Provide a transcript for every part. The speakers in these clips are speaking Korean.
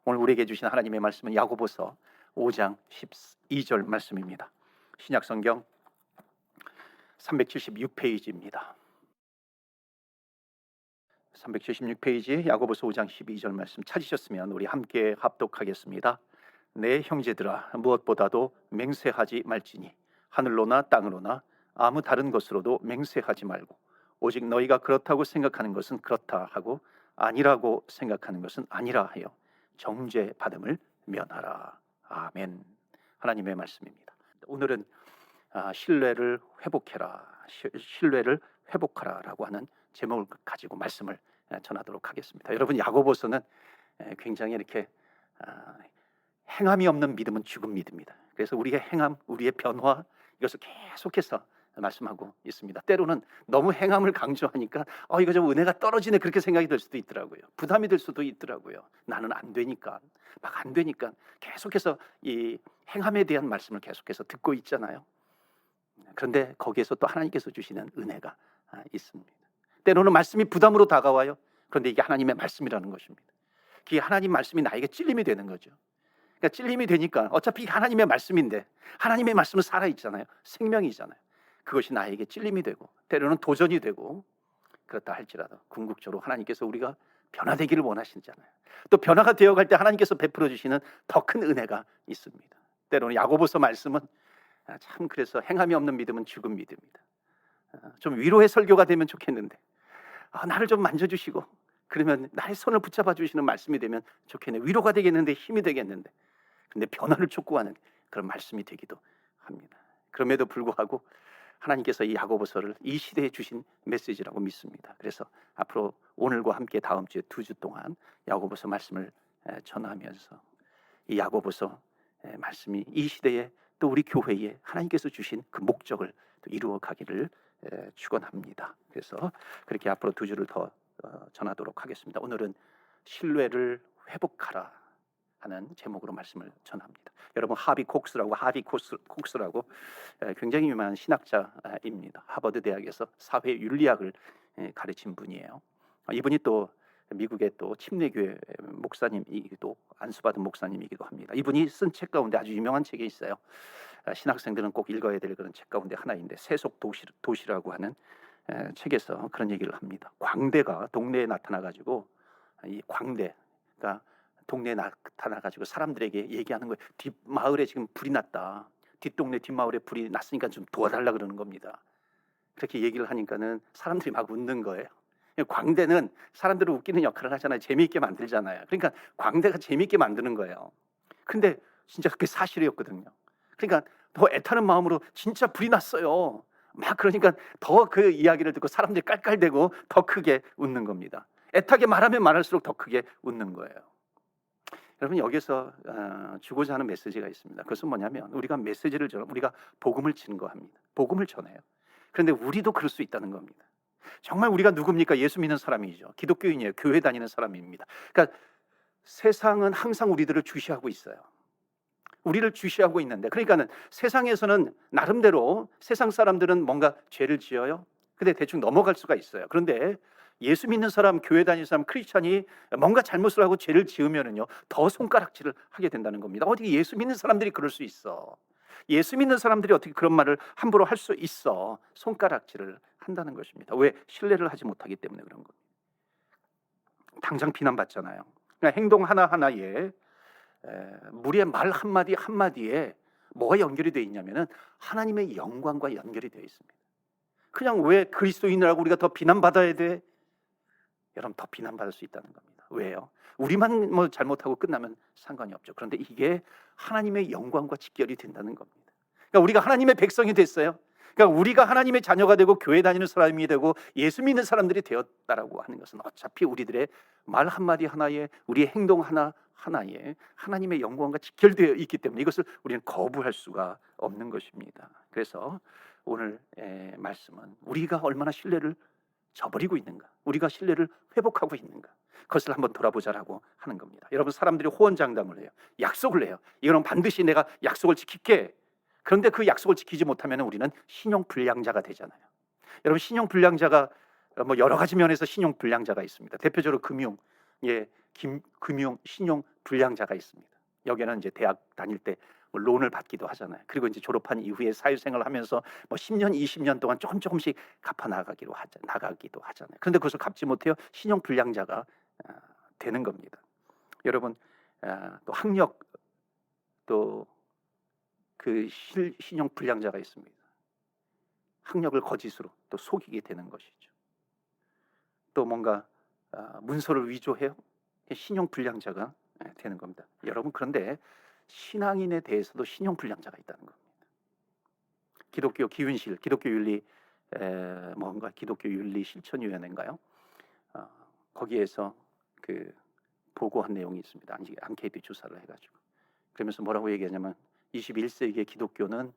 오늘 우리에게 주신 하나님의 말씀은 야고보서 5장 12절 말씀입니다. 신약성경 376페이지입니다. 376페이지 야고보서 5장 12절 말씀 찾으셨으면 우리 함께 합독하겠습니다. 내 형제들아, 무엇보다도 맹세하지 말지니 하늘로나 땅으로나 아무 다른 것으로도 맹세하지 말고 오직 너희가 그렇다고 생각하는 것은 그렇다 하고 아니라고 생각하는 것은 아니라 하여 정죄받음을 면하라. 아멘. 하나님의 말씀입니다. 오늘은 신뢰를 회복해라, 신뢰를 회복하라 라고 하는 제목을 가지고 말씀을 전하도록 하겠습니다. 여러분, 야고보서는 굉장히 이렇게 행함이 없는 믿음은 죽은 믿음입니다. 그래서 우리의 행함, 우리의 변화, 이것을 계속해서 말씀하고 있습니다. 때로는 너무 행함을 강조하니까 이거 좀 은혜가 떨어지네, 그렇게 생각이 들 수도 있더라고요. 부담이 될 수도 있더라고요. 나는 안 되니까, 막 안 되니까 계속해서 이 행함에 대한 말씀을 계속해서 듣고 있잖아요. 그런데 거기에서 또 하나님께서 주시는 은혜가 있습니다. 때로는 말씀이 부담으로 다가와요. 그런데 이게 하나님의 말씀이라는 것입니다. 그게 하나님 말씀이 나에게 찔림이 되는 거죠. 그러니까 찔림이 되니까 어차피 하나님의 말씀인데, 하나님의 말씀은 살아있잖아요. 생명이잖아요. 그것이 나에게 찔림이 되고 때로는 도전이 되고, 그렇다 할지라도 궁극적으로 하나님께서 우리가 변화되기를 원하시잖아요. 또 변화가 되어갈 때 하나님께서 베풀어 주시는 더 큰 은혜가 있습니다. 때로는 야고보서 말씀은 참, 그래서 행함이 없는 믿음은 죽은 믿음입니다. 좀 위로의 설교가 되면 좋겠는데, 나를 좀 만져주시고 그러면 나의 손을 붙잡아 주시는 말씀이 되면 좋겠네, 위로가 되겠는데, 힘이 되겠는데, 근데 변화를 촉구하는 그런 말씀이 되기도 합니다. 그럼에도 불구하고 하나님께서 이 야고보서를 이 시대에 주신 메시지라고 믿습니다. 그래서 앞으로 오늘과 함께 다음 주에 2주 동안 야고보서 말씀을 전하면서 이 야고보서 말씀이 이 시대에 또 우리 교회에 하나님께서 주신 그 목적을 또 이루어 가기를 축원합니다. 그래서 그렇게 앞으로 2주를 더 전하도록 하겠습니다. 오늘은 신뢰를 회복하라 하는 제목으로 말씀을 전합니다. 여러분, 하비 콕스라고 굉장히 유명한 신학자입니다. 하버드 대학에서 사회 윤리학을 가르친 분이에요. 이분이 또 미국의 또 침례교회 목사님이기도, 안수받은 목사님이기도 합니다. 이분이 쓴 책 가운데 아주 유명한 책이 있어요. 신학생들은 꼭 읽어야 될 그런 책 가운데 하나인데, 세속 도시라고 하는 책에서 그런 얘기를 합니다. 광대가 동네에 나타나가지고, 이 광대가 동네에 나타나가지고 사람들에게 얘기하는 거예요. 뒷마을에 지금 불이 났다. 뒷동네 뒷마을에 불이 났으니까 좀 도와달라 그러는 겁니다. 그렇게 얘기를 하니까는 사람들이 막 웃는 거예요. 광대는 사람들을 웃기는 역할을 하잖아요. 재미있게 만들잖아요. 그러니까 광대가 재미있게 만드는 거예요. 근데 진짜 그게 사실이었거든요. 그러니까 더 애타는 마음으로 진짜 불이 났어요. 막 그러니까 더 그 이야기를 듣고 사람들이 깔깔대고 더 크게 웃는 겁니다. 애타게 말하면 말할수록 더 크게 웃는 거예요. 여러분, 여기서 주고자 하는 메시지가 있습니다. 그것은 뭐냐면, 우리가 메시지를 우리가 복음을 증거합니다. 복음을 전해요. 그런데 우리도 그럴 수 있다는 겁니다. 정말 우리가 누굽니까? 예수 믿는 사람이죠. 기독교인이에요. 교회 다니는 사람입니다. 그러니까 세상은 항상 우리들을 주시하고 있어요. 우리를 주시하고 있는데, 그러니까는 세상에서는 나름대로 세상 사람들은 뭔가 죄를 지어요. 근데 대충 넘어갈 수가 있어요. 그런데 예수 믿는 사람, 교회 다니는 사람, 크리스찬이 뭔가 잘못을 하고 죄를 지으면은요, 더 손가락질을 하게 된다는 겁니다. 어떻게 예수 믿는 사람들이 그럴 수 있어? 예수 믿는 사람들이 어떻게 그런 말을 함부로 할 수 있어? 손가락질을 한다는 것입니다. 왜? 신뢰를 하지 못하기 때문에 그런 겁니다. 당장 비난받잖아요. 그러니까 행동 하나하나에, 우리의 말 한마디 한마디에 뭐가 연결이 되어 있냐면은 하나님의 영광과 연결이 되어 있습니다. 그냥 왜 그리스도인이라고 우리가 더 비난받아야 돼? 여러분, 더 비난받을 수 있다는 겁니다. 왜요? 우리만 뭐 잘못하고 끝나면 상관이 없죠. 그런데 이게 하나님의 영광과 직결이 된다는 겁니다. 그러니까 우리가 하나님의 백성이 됐어요. 그러니까 우리가 하나님의 자녀가 되고 교회 다니는 사람이 되고 예수 믿는 사람들이 되었다라고 하는 것은 어차피 우리들의 말 한마디 하나에, 우리의 행동 하나에 하나님의 영광과 직결되어 있기 때문에 이것을 우리는 거부할 수가 없는 것입니다. 그래서 오늘 말씀은 우리가 얼마나 신뢰를 저버리고 있는가, 우리가 신뢰를 회복하고 있는가, 그것을 한번 돌아보자라고 하는 겁니다. 여러분, 사람들이 호언장담을 해요. 약속을 해요. 이거는 반드시 내가 약속을 지킬게. 그런데 그 약속을 지키지 못하면 우리는 신용불량자가 되잖아요. 여러분, 신용불량자가 뭐 여러 가지 면에서 신용불량자가 있습니다. 대표적으로 금융, 금융 신용 불량자가 있습니다. 여기는 이제 대학 다닐 때 뭐 론을 받기도 하잖아요. 그리고 이제 졸업한 이후에 사회생활을 하면서 뭐 10년, 20년 동안 조금씩 갚아 나가기도 하잖아요. 그런데 그것을 갚지 못해요. 신용 불량자가 되는 겁니다. 여러분, 또 학력, 또 그 신용 불량자가 있습니다. 학력을 거짓으로 또 속이게 되는 것이죠. 또 뭔가 문서를 위조해요. 신용 불량자가 되는 겁니다. 여러분, 그런데 신앙인에 대해서도 신용 불량자가 있다는 겁니다. 기독교 기윤실, 기독교 윤리 기독교 윤리 실천위원회인가요? 거기에서 그 보고한 내용이 있습니다. 앙케이트 조사를 해가지고 그러면서 뭐라고 얘기하냐면 21세기의 기독교는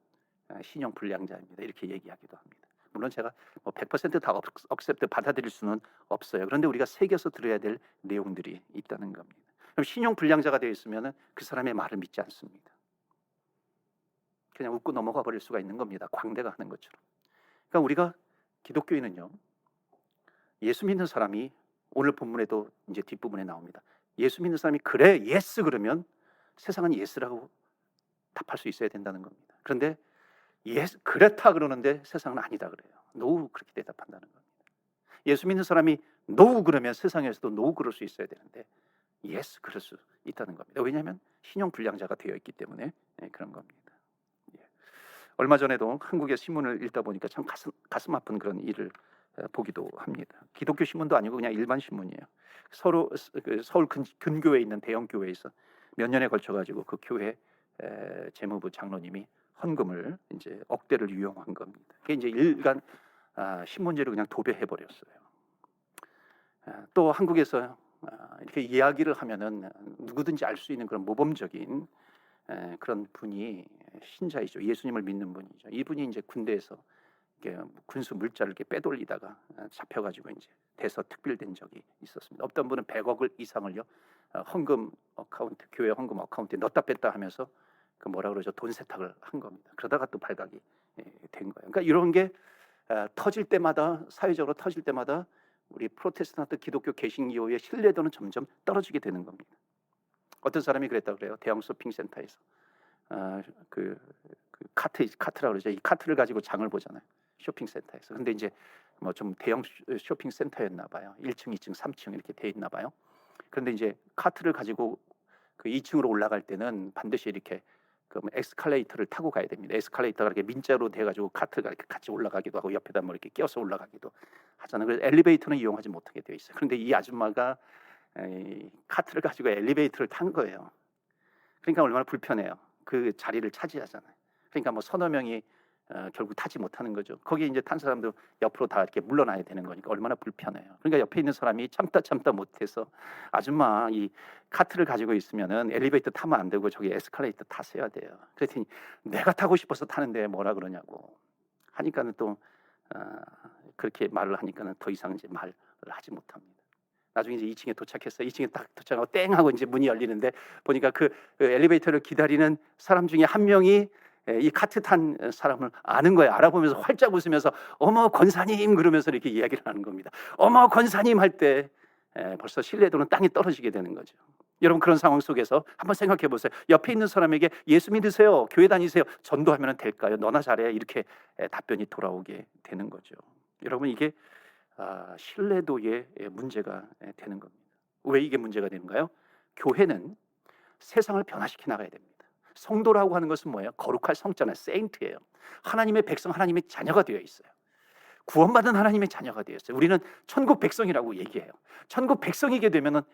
신용 불량자입니다. 이렇게 얘기하기도 합니다. 물론 제가 뭐 100%다 억셉트 받아들일 수는 없어요. 그런데 우리가 새겨서 들어야 될 내용들이 있다는 겁니다. 그럼 신용 불량자가 되어 있으면 그 사람의 말을 믿지 않습니다. 그냥 웃고 넘어가 버릴 수가 있는 겁니다. 광대가 하는 것처럼. 그러니까 우리가 기독교인은요, 예수 믿는 사람이 오늘 본문에도 이제 뒷부분에 나옵니다. 예수 믿는 사람이 그래 예스 그러면 세상은 예스라고 답할 수 있어야 된다는 겁니다. 그런데 예스 그렇다 그러는데 세상은 아니다 그래요. 노우 그렇게 대답한다는 겁니다. 예수 믿는 사람이 노우 그러면 세상에서도 노우 그럴 수 있어야 되는데 예스 그럴 수 있다는 겁니다. 왜냐하면 신용 불량자가 되어 있기 때문에 그런 겁니다. 얼마 전에도 한국의 신문을 읽다 보니까 참 가슴 아픈 그런 일을 보기도 합니다. 기독교 신문도 아니고 그냥 일반 신문이에요. 서울 근교에 있는 대형 교회에서 몇 년에 걸쳐 가지고 그 교회 재무부 장로님이 헌금을 이제 억대를 유용한 겁니다. 그게 이제 일간 신문제로 그냥 도배해 버렸어요. 또 한국에서 이렇게 이야기를 하면은 누구든지 알 수 있는 그런 모범적인 그런 분이 신자이죠. 예수님을 믿는 분이죠. 이분이 이제 군대에서 이렇게 군수 물자를 이렇게 빼돌리다가 잡혀가지고 이제 대서특필된 적이 있었습니다. 어떤 분은 100억 이상을요 헌금 어카운트, 교회 헌금 어카운트에 넣었다 뺐다 하면서 그 뭐라 그러죠, 돈 세탁을 한 겁니다. 그러다가 또 발각이 된 거예요. 그러니까 이런 게 터질 때마다, 사회적으로 터질 때마다 우리 프로테스탄트 기독교 개신교의 신뢰도는 점점 떨어지게 되는 겁니다. 어떤 사람이 그랬다고 그래요. 대형 쇼핑센터에서 그 카트라고 그러죠. 이 카트를 가지고 장을 보잖아요. 쇼핑센터에서. 근데 이제 뭐 좀 대형 쇼핑센터였나 봐요. 1층, 2층, 3층 이렇게 돼 있나 봐요. 그런데 이제 카트를 가지고 그 2층으로 올라갈 때는 반드시 이렇게 그 에스컬레이터를 타고 가야 됩니다. 에스컬레이터가 이렇게 민자로 돼가지고 카트가 이렇게 같이 올라가기도 하고 옆에다 뭐 이렇게 끼워서 올라가기도 하잖아요. 그래서 엘리베이터는 이용하지 못하게 되어 있어요. 그런데 이 아줌마가 카트를 가지고 엘리베이터를 탄 거예요. 그러니까 얼마나 불편해요. 그 자리를 차지하잖아요. 그러니까 뭐 서너 명이 결국 타지 못하는 거죠. 거기에 이제 탄 사람도 옆으로 다 이렇게 물러나야 되는 거니까 얼마나 불편해요. 그러니까 옆에 있는 사람이 참다 못해서 아줌마 이 카트를 가지고 있으면은 엘리베이터 타면 안 되고 저기 에스컬레이터 타셔야 돼요. 그랬더니 내가 타고 싶어서 타는데 뭐라 그러냐고 하니까는 또 그렇게 말을 하니까는 더 이상 이제 말을 하지 못합니다. 나중에 이제 2층에 도착했어요. 2층에 딱 도착하고 땡 하고 이제 문이 열리는데 보니까 그 엘리베이터를 기다리는 사람 중에 한 명이 이 카트 탄 사람을 아는 거예요. 알아보면서 활짝 웃으면서 어머 권사님 그러면서 이렇게 이야기를 하는 겁니다. 어머 권사님 할 때 벌써 신뢰도는 땅이 떨어지게 되는 거죠. 여러분 그런 상황 속에서 한번 생각해 보세요. 옆에 있는 사람에게 예수 믿으세요, 교회 다니세요, 전도하면 될까요? 너나 잘해 이렇게 답변이 돌아오게 되는 거죠. 여러분 이게 신뢰도의 문제가 되는 겁니다. 왜 이게 문제가 되는가요? 교회는 세상을 변화시켜 나가야 됩니다. 성도라고 하는 것은 뭐예요? 거룩할 성자는 세인트예요. 하나님의 백성, 하나님의 자녀가 되어 있어요. 구원받은 하나님의 자녀가 되어 있어요. 우리는 천국 백성이라고 얘기해요. 천국 백성이게 되면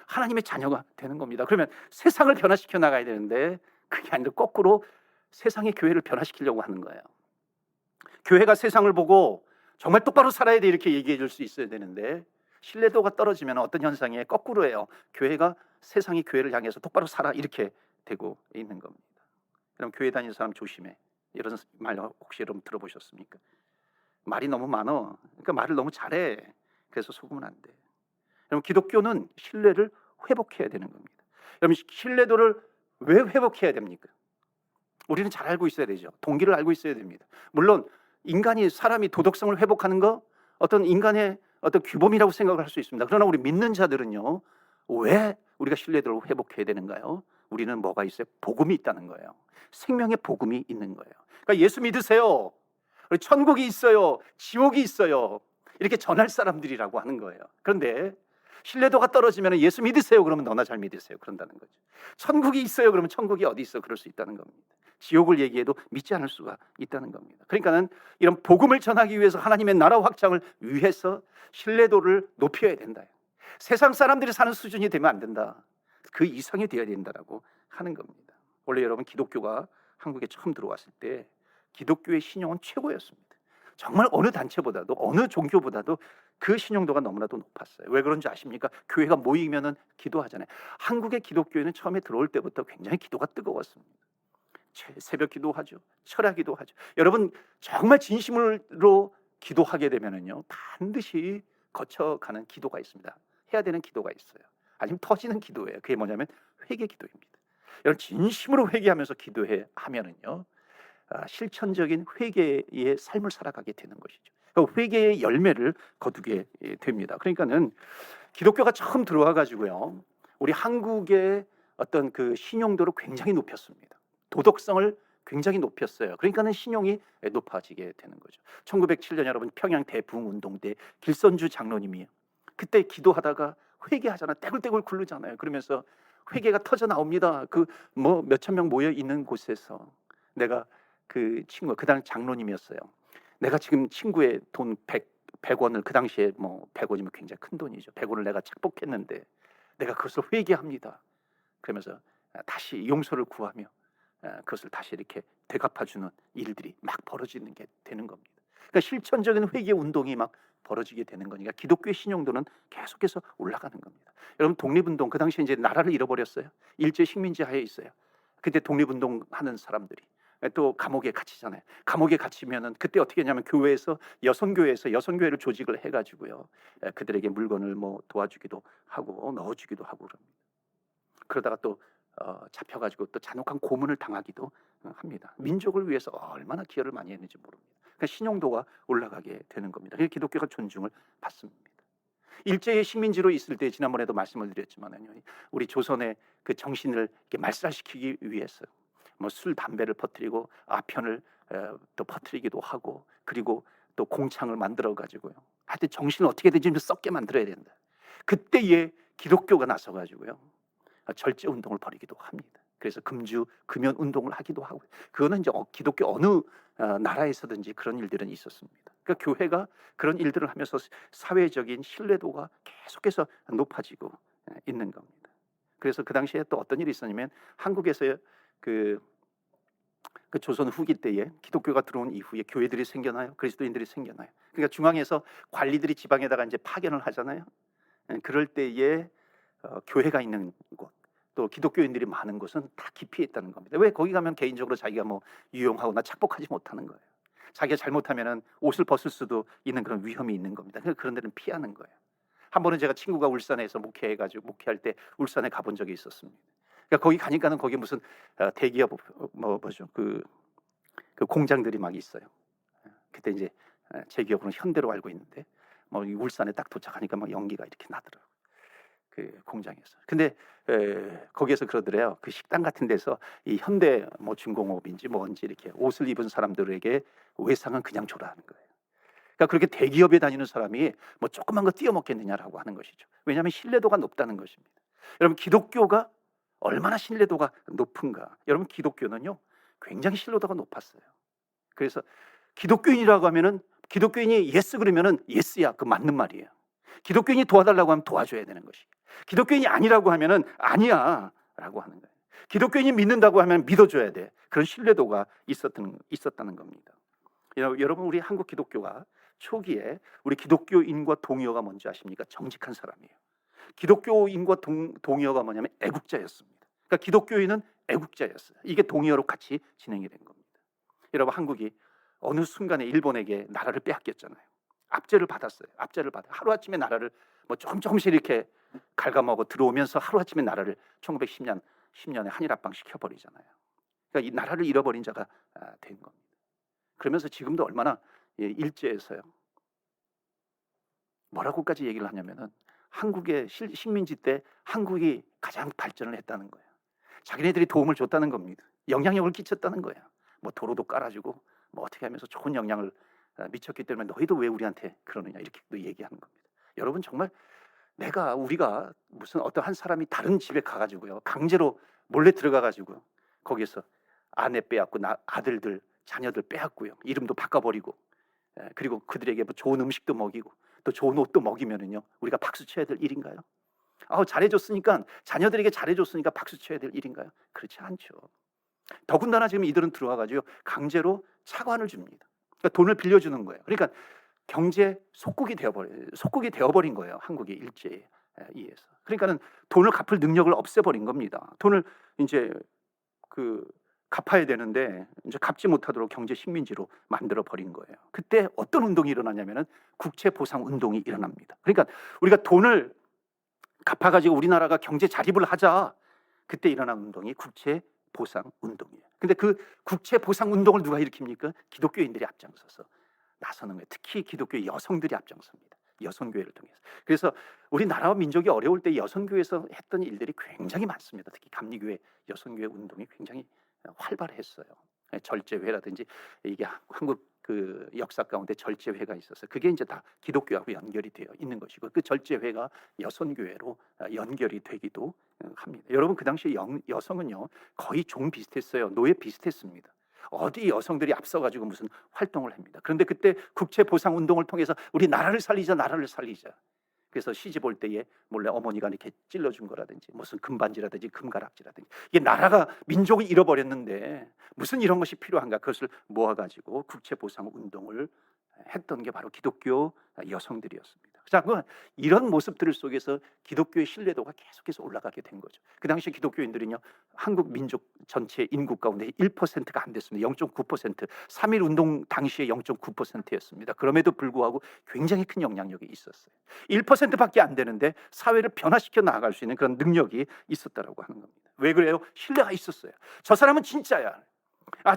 하나님의 자녀가 되는 겁니다. 그러면 세상을 변화시켜 나가야 되는데 그게 아니라 거꾸로 세상의 교회를 변화시키려고 하는 거예요. 교회가 세상을 보고 정말 똑바로 살아야 돼 이렇게 얘기해 줄 수 있어야 되는데 신뢰도가 떨어지면 어떤 현상이에요? 거꾸로예요. 교회가 세상이 교회를 향해서 똑바로 살아 이렇게 되고 있는 겁니다. 그럼 교회 다니는 사람 조심해. 이런 말 혹시 여러분 들어보셨습니까? 말이 너무 많어. 그러니까 말을 너무 잘해. 그래서 속으면 안 돼. 그럼 기독교는 신뢰를 회복해야 되는 겁니다. 그럼 신뢰도를 왜 회복해야 됩니까? 우리는 잘 알고 있어야 되죠. 동기를 알고 있어야 됩니다. 물론 사람이 도덕성을 회복하는 거 어떤 인간의 어떤 규범이라고 생각을 할 수 있습니다. 그러나 우리 믿는 자들은요 왜 우리가 신뢰도를 회복해야 되는가요? 우리는 뭐가 있어요? 복음이 있다는 거예요. 생명의 복음이 있는 거예요. 그러니까 예수 믿으세요. 천국이 있어요. 지옥이 있어요. 이렇게 전할 사람들이라고 하는 거예요. 그런데 신뢰도가 떨어지면 예수 믿으세요. 그러면 너나 잘 믿으세요. 그런다는 거죠. 천국이 있어요. 그러면 천국이 어디 있어? 그럴 수 있다는 겁니다. 지옥을 얘기해도 믿지 않을 수가 있다는 겁니다. 그러니까는 이런 복음을 전하기 위해서 하나님의 나라 확장을 위해서 신뢰도를 높여야 된다. 세상 사람들이 사는 수준이 되면 안 된다. 그 이상이 되어야 된다라고 하는 겁니다. 원래 여러분 기독교가 한국에 처음 들어왔을 때 기독교의 신용은 최고였습니다. 정말 어느 단체보다도 어느 종교보다도 그 신용도가 너무나도 높았어요. 왜 그런지 아십니까? 교회가 모이면은 기도하잖아요. 한국의 기독교회는 처음에 들어올 때부터 굉장히 기도가 뜨거웠습니다. 새벽 기도하죠. 철야 기도하죠. 여러분 정말 진심으로 기도하게 되면은요 반드시 거쳐가는 기도가 있습니다. 해야 되는 기도가 있어요. 아니면 터지는 기도예요. 그게 뭐냐면 회개 기도입니다. 여러분 진심으로 회개하면서 기도해 하면은요 실천적인 회개의 삶을 살아가게 되는 것이죠. 회개의 열매를 거두게 됩니다. 그러니까는 기독교가 처음 들어와 가지고요 우리 한국의 어떤 그 신용도를 굉장히 높였습니다. 도덕성을 굉장히 높였어요. 그러니까는 신용이 높아지게 되는 거죠. 1907년 여러분 평양 대부흥운동 때 길선주 장로님이 그때 기도하다가 회개하잖아. 떼굴떼굴 굴르잖아요. 그러면서 회개가 터져 나옵니다. 그 뭐 몇천 명 모여 있는 곳에서 내가 그 친구 그 당시 장로님이었어요. 내가 지금 친구의 돈 100원을 그 당시에 뭐 100원이면 굉장히 큰 돈이죠. 100원을 내가 착복했는데 내가 그것을 회개합니다. 그러면서 다시 용서를 구하며 그것을 다시 이렇게 되갚아주는 일들이 막 벌어지는 게 되는 겁니다. 그러니까 실천적인 회개 운동이 막 벌어지게 되는 거니까 기독교의 신용도는 계속해서 올라가는 겁니다. 여러분 독립운동 그 당시에 이제 나라를 잃어버렸어요. 일제 식민지 하에 있어요. 그때 독립운동 하는 사람들이 또 감옥에 갇히잖아요. 감옥에 갇히면은 그때 어떻게 했냐면 교회에서 여성교회를 조직을 해가지고요 그들에게 물건을 뭐 도와주기도 하고 넣어주기도 하고 그럽니다. 그러다가 또 잡혀가지고 또 잔혹한 고문을 당하기도 합니다. 민족을 위해서 얼마나 기여를 많이 했는지 모릅니다. 그러니까 신용도가 올라가게 되는 겁니다. 그래서 기독교가 존중을 받습니다. 일제의 식민지로 있을 때 지난번에도 말씀을 드렸지만요, 우리 조선의 그 정신을 이렇게 말살시키기 위해서 뭐 술 담배를 퍼뜨리고 아편을 또 퍼뜨리기도 하고 그리고 또 공창을 만들어 가지고요. 하여튼 정신을 어떻게든지 좀 썩게 만들어야 된다. 그때에 기독교가 나서 가지고요. 절제 운동을 벌이기도 합니다. 그래서 금연 운동을 하기도 하고 그거는 이제 기독교 어느 나라에서든지 그런 일들은 있었습니다. 그러니까 교회가 그런 일들을 하면서 사회적인 신뢰도가 계속해서 높아지고 있는 겁니다. 그래서 그 당시에 또 어떤 일이 있었냐면 한국에서 그 조선 후기 때에 기독교가 들어온 이후에 교회들이 생겨나요. 그리스도인들이 생겨나요. 그러니까 중앙에서 관리들이 지방에다가 이제 파견을 하잖아요. 그럴 때에 교회가 있는 곳, 또 기독교인들이 많은 곳은 다 기피했다는 겁니다. 왜? 거기 가면 개인적으로 자기가 뭐 유용하거나 착복하지 못하는 거예요. 자기가 잘못하면은 옷을 벗을 수도 있는 그런 위험이 있는 겁니다. 그런 데는 피하는 거예요. 한 번은 제가 친구가 울산에서 목회할 때 울산에 가본 적이 있었습니다. 그러니까 거기 가니까는 거기 무슨 대기업 그 공장들이 막 있어요. 그때 이제 제 기억으로는 현대로 알고 있는데 뭐 울산에 딱 도착하니까 막 연기가 이렇게 나더라고요. 그 공장에서. 근데 거기에서 그러더래요. 그 식당 같은 데서 이 현대 뭐 중공업인지 뭔지 이렇게 옷을 입은 사람들에게 외상은 그냥 줘라는 거예요. 그러니까 그렇게 대기업에 다니는 사람이 뭐 조그만 거 띄어 먹겠느냐라고 하는 것이죠. 왜냐하면 신뢰도가 높다는 것입니다. 여러분 기독교가 얼마나 신뢰도가 높은가? 여러분 기독교는요 굉장히 신뢰도가 높았어요. 그래서 기독교인이라고 하면은 기독교인이 예스 그러면은 예스야 그 맞는 말이에요. 기독교인이 도와달라고 하면 도와줘야 되는 것이. 기독교인이 아니라고 하면은 아니야라고 하는 거예요. 기독교인이 믿는다고 하면 믿어줘야 돼. 그런 신뢰도가 있었다는 겁니다. 여러분 우리 한국 기독교가 초기에 우리 기독교인과 동의어가 뭔지 아십니까? 정직한 사람이에요. 기독교인과 동의어가 뭐냐면 애국자였습니다. 그러니까 기독교인은 애국자였어요. 이게 동의어로 같이 진행이 된 겁니다. 여러분 한국이 어느 순간에 일본에게 나라를 빼앗겼잖아요. 압제를 받았어요. 하루아침에 나라를 뭐 조금씩 이렇게 갉아먹어 들어오면서 하루아침에 나라를 1910년에 한일합방 시켜버리잖아요. 그러니까 이 나라를 잃어버린 자가 된 겁니다. 그러면서 지금도 얼마나 일제에서요. 뭐라고까지 얘기를 하냐면은 한국의 식민지 때 한국이 가장 발전을 했다는 거예요. 자기네들이 도움을 줬다는 겁니다. 영향력을 끼쳤다는 거예요. 뭐 도로도 깔아주고 뭐 어떻게 하면서 좋은 영향을 미쳤기 때문에 너희도 왜 우리한테 그러느냐 이렇게 또 얘기하는 겁니다. 여러분 정말 우리가 무슨 어떤 한 사람이 다른 집에 가가지고요 강제로 몰래 들어가가지고 거기서 아내 빼앗고 아들들 자녀들 빼앗고요 이름도 바꿔버리고 그리고 그들에게 뭐 좋은 음식도 먹이고 또 좋은 옷도 먹이면은요 우리가 박수 쳐야 될 일인가요? 잘해줬으니까 자녀들에게 잘해줬으니까 박수 쳐야 될 일인가요? 그렇지 않죠. 더군다나 지금 이들은 들어와가지고 강제로 차관을 줍니다. 그러니까 돈을 빌려주는 거예요. 그러니까 경제 속국이 되어버린 거예요. 한국이 일제에 의해서. 그러니까는 돈을 갚을 능력을 없애버린 겁니다. 돈을 이제 갚아야 되는데 이제 갚지 못하도록 경제 식민지로 만들어 버린 거예요. 그때 어떤 운동이 일어나냐면은 국채 보상 운동이 일어납니다. 그러니까 우리가 돈을 갚아가지고 우리나라가 경제 자립을 하자. 그때 일어난 운동이 국채 보상 운동이에요. 근데 그 국채 보상 운동을 누가 일으킵니까? 기독교인들이 앞장서서 나서는 거예요. 특히 기독교 여성들이 앞장섭니다. 여성교회를 통해서. 그래서 우리나라와 민족이 어려울 때 여성교회에서 했던 일들이 굉장히 많습니다. 특히 감리교회 여성교회 운동이 굉장히 활발했어요. 절제회라든지 이게 한국 역사 가운데 절제회가 있어서 그게 이제 다 기독교하고 연결이 되어 있는 것이고 그 절제회가 여성교회로 연결이 되기도 합니다. 여러분 그 당시 여성은요 거의 종 비슷했어요. 노예 비슷했습니다. 어디 여성들이 앞서가지고 무슨 활동을 합니다. 그런데 그때 국채 보상 운동을 통해서 우리 나라를 살리자. 그래서 시집 올 때에 몰래 어머니가 이렇게 찔러준 거라든지 무슨 금반지라든지 금가락지라든지 이게 나라가 민족을 잃어버렸는데 무슨 이런 것이 필요한가 그것을 모아가지고 국채 보상 운동을 했던 게 바로 기독교 여성들이었습니다. 자, 이런 모습들 속에서 기독교의 신뢰도가 계속해서 올라가게 된 거죠. 그 당시 기독교인들은요 한국 민족 전체 인구 가운데 1%가 안 됐습니다. 0.9%, 3.1 운동 당시에 0.9%였습니다. 그럼에도 불구하고 굉장히 큰 영향력이 있었어요. 1%밖에 안 되는데 사회를 변화시켜 나아갈 수 있는 그런 능력이 있었다라고 하는 겁니다. 왜 그래요? 신뢰가 있었어요. 저 사람은 진짜야.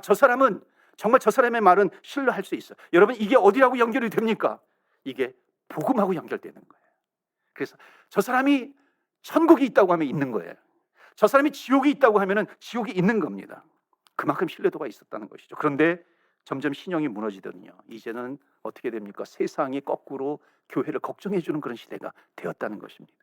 저 사람은 정말 저 사람의 말은 신뢰할 수 있어요. 여러분 이게 어디라고 연결이 됩니까? 이게 복음하고 연결되는 거예요. 그래서 저 사람이 천국이 있다고 하면 있는 거예요. 저 사람이 지옥이 있다고 하면 지옥이 있는 겁니다. 그만큼 신뢰도가 있었다는 것이죠. 그런데 점점 신령이 무너지더니요 이제는 어떻게 됩니까? 세상이 거꾸로 교회를 걱정해 주는 그런 시대가 되었다는 것입니다.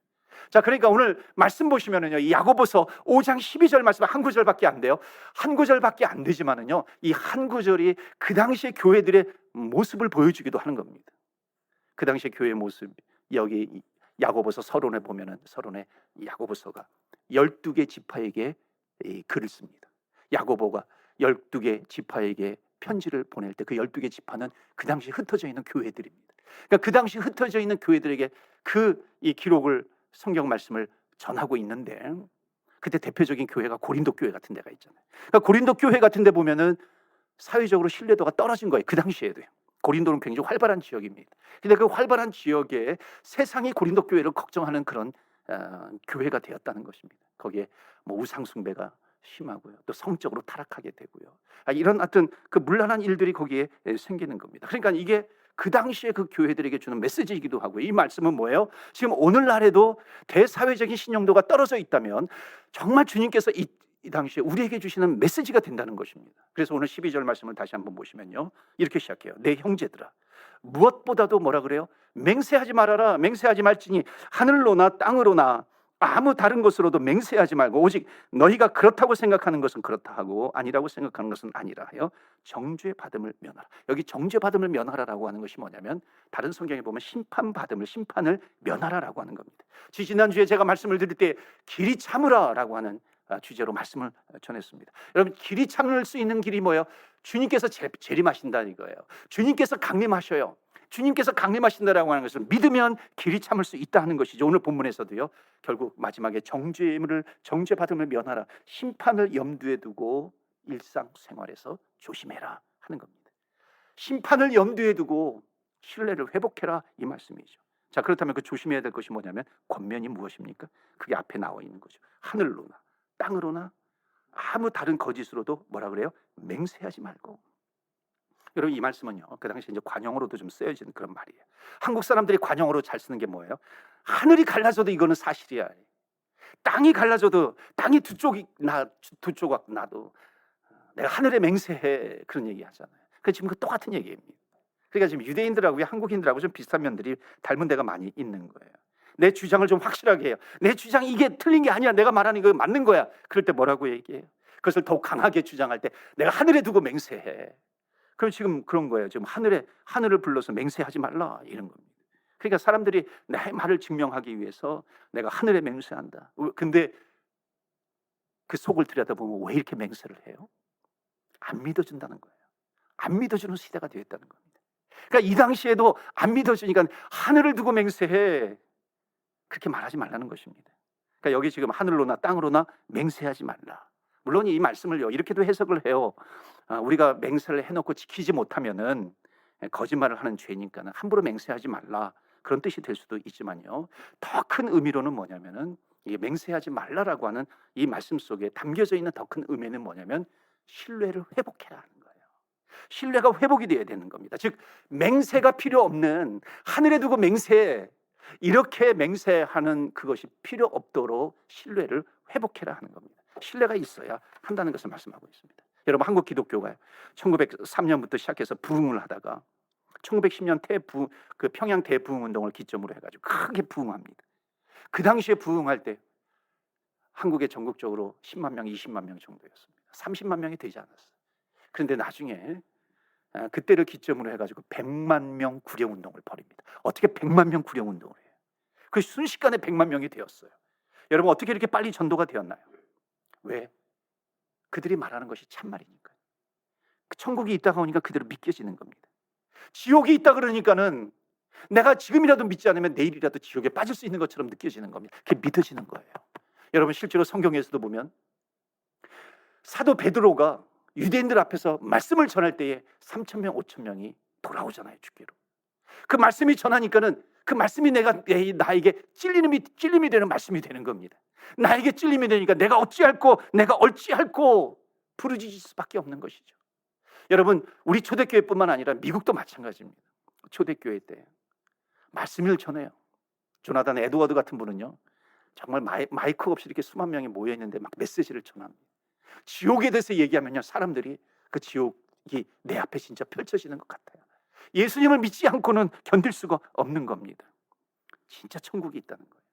자, 그러니까 오늘 말씀 보시면은요, 이 야고보서 5장 12절 말씀 한 구절밖에 안 돼요. 한 구절밖에 안 되지만은요, 이 한 구절이 그 당시의 교회들의 모습을 보여주기도 하는 겁니다. 그 당시의 교회의 모습, 여기 야고보서 서론에 보면은 서론에 야고보서가 12개 지파에게 글을 씁니다. 야고보가 12개 지파에게 편지를 보낼 때 그 12개 지파는 그 당시 흩어져 있는 교회들입니다. 그러니까 그 당시 흩어져 있는 교회들에게 이 기록을 성경 말씀을 전하고 있는데 그때 대표적인 교회가 고린도 교회 같은 데가 있잖아요. 그러니까 고린도 교회 같은 데 보면은 사회적으로 신뢰도가 떨어진 거예요. 그 당시에도요. 고린도는 굉장히 활발한 지역입니다. 근데 그 활발한 지역에 세상이 고린도 교회를 걱정하는 그런 교회가 되었다는 것입니다. 거기에 뭐 우상 숭배가 심하고요. 또 성적으로 타락하게 되고요. 이런 하여튼 그 문란한 일들이 거기에 생기는 겁니다. 그러니까 이게 그 당시에 그 교회들에게 주는 메시지이기도 하고 이 말씀은 뭐예요? 지금 오늘날에도 대사회적인 신용도가 떨어져 있다면 정말 주님께서 이 당시에 우리에게 주시는 메시지가 된다는 것입니다. 그래서 오늘 12절 말씀을 다시 한번 보시면요 이렇게 시작해요. 내 형제들아 무엇보다도 뭐라 그래요? 맹세하지 말아라. 맹세하지 말지니 하늘로나 땅으로나 아무 다른 것으로도 맹세하지 말고 오직 너희가 그렇다고 생각하는 것은 그렇다 하고 아니라고 생각하는 것은 아니라 하여 정죄 받음을 면하라. 여기 정죄 받음을 면하라라고 하는 것이 뭐냐면 다른 성경에 보면 심판을 면하라라고 하는 겁니다. 지난주에 제가 말씀을 드릴 때 길이 참으라라고 하는 주제로 말씀을 전했습니다. 여러분 길이 참을 수 있는 길이 뭐예요? 주님께서 재림하신다는 이거예요. 주님께서 강림하셔요. 주님께서 강림하신다라고 하는 것을 믿으면 길이 참을 수 있다 하는 것이죠. 오늘 본문에서도요. 결국 마지막에 정죄받음을 면하라. 심판을 염두에 두고 일상생활에서 조심해라 하는 겁니다. 심판을 염두에 두고 신뢰를 회복해라 이 말씀이죠. 자, 그렇다면 그 조심해야 될 것이 뭐냐면 권면이 무엇입니까? 그게 앞에 나와 있는 거죠. 하늘로나 땅으로나 아무 다른 거짓으로도 뭐라 그래요? 맹세하지 말고. 여러분 이 말씀은요, 그 당시 이제 관용어로도 좀 쓰여진 그런 말이에요. 한국 사람들이 관용어로 잘 쓰는 게 뭐예요? 하늘이 갈라져도 이거는 사실이야. 땅이 갈라져도 땅이 두 조각 나도 내가 하늘에 맹세해, 그런 얘기 하잖아요. 그 지금 그 똑같은 얘기입니다. 그러니까 지금 유대인들하고 한국인들하고 좀 비슷한 면들이 닮은 데가 많이 있는 거예요. 내 주장을 좀 확실하게 해요. 내 주장이 이게 틀린 게 아니야, 내가 말하는 거 맞는 거야. 그럴 때 뭐라고 얘기해요? 그것을 더욱 강하게 주장할 때 내가 하늘에 두고 맹세해. 그럼 지금 그런 거예요. 지금 하늘을 불러서 맹세하지 말라, 이런 겁니다. 그러니까 사람들이 내 말을 증명하기 위해서 내가 하늘에 맹세한다. 근데 그 속을 들여다보면 왜 이렇게 맹세를 해요? 안 믿어준다는 거예요. 안 믿어주는 시대가 되었다는 겁니다. 그러니까 이 당시에도 안 믿어주니까 하늘을 두고 맹세해, 그렇게 말하지 말라는 것입니다. 그러니까 여기 지금 하늘로나 땅으로나 맹세하지 말라. 물론 이 말씀을요, 이렇게도 해석을 해요. 우리가 맹세를 해놓고 지키지 못하면은 거짓말을 하는 죄니까는 함부로 맹세하지 말라, 그런 뜻이 될 수도 있지만요, 더 큰 의미로는 뭐냐면은 이게 맹세하지 말라라고 하는 이 말씀 속에 담겨져 있는 더 큰 의미는 뭐냐면 신뢰를 회복해라 하는 거예요. 신뢰가 회복이 되어야 되는 겁니다. 즉 맹세가 필요 없는, 하늘에 두고 맹세, 이렇게 맹세하는 그것이 필요 없도록 신뢰를 회복해라 하는 겁니다. 신뢰가 있어야 한다는 것을 말씀하고 있습니다. 여러분, 한국 기독교가 1903년부터 시작해서 부흥을 하다가 1910년 그 평양 대부흥 운동을 기점으로 해가지고 크게 부흥합니다. 그 당시에 부흥할 때 한국에 전국적으로 10만 명, 20만 명 정도였습니다. 30만 명이 되지 않았어요. 그런데 나중에 그때를 기점으로 해가지고 100만 명 구령 운동을 벌입니다. 어떻게 100만 명 구령 운동을 해요? 그 순식간에 100만 명이 되었어요. 여러분, 어떻게 이렇게 빨리 전도가 되었나요? 왜? 그들이 말하는 것이 참말이니까요. 천국이 있다가 오니까 그대로 믿겨지는 겁니다. 지옥이 있다 그러니까는 내가 지금이라도 믿지 않으면 내일이라도 지옥에 빠질 수 있는 것처럼 느껴지는 겁니다. 그게 믿어지는 거예요. 여러분, 실제로 성경에서도 보면 사도 베드로가 유대인들 앞에서 말씀을 전할 때에 3,000명, 5,000명이 돌아오잖아요, 주께로. 그 말씀이 전하니까는 그 말씀이 나에게 찔림이 되는 말씀이 되는 겁니다. 나에게 찔림이 되니까 내가 어찌할꼬, 내가 얼찌할꼬 부르짖을 수밖에 없는 것이죠. 여러분, 우리 초대교회뿐만 아니라 미국도 마찬가지입니다. 초대교회 때 말씀을 전해요. 조나단 에드워드 같은 분은요, 정말 마이크 없이 이렇게 수만 명이 모여 있는데 막 메시지를 전합니다. 지옥에 대해서 얘기하면요, 사람들이 그 지옥이 내 앞에 진짜 펼쳐지는 것 같아요. 예수님을 믿지 않고는 견딜 수가 없는 겁니다. 진짜 천국이 있다는 거예요.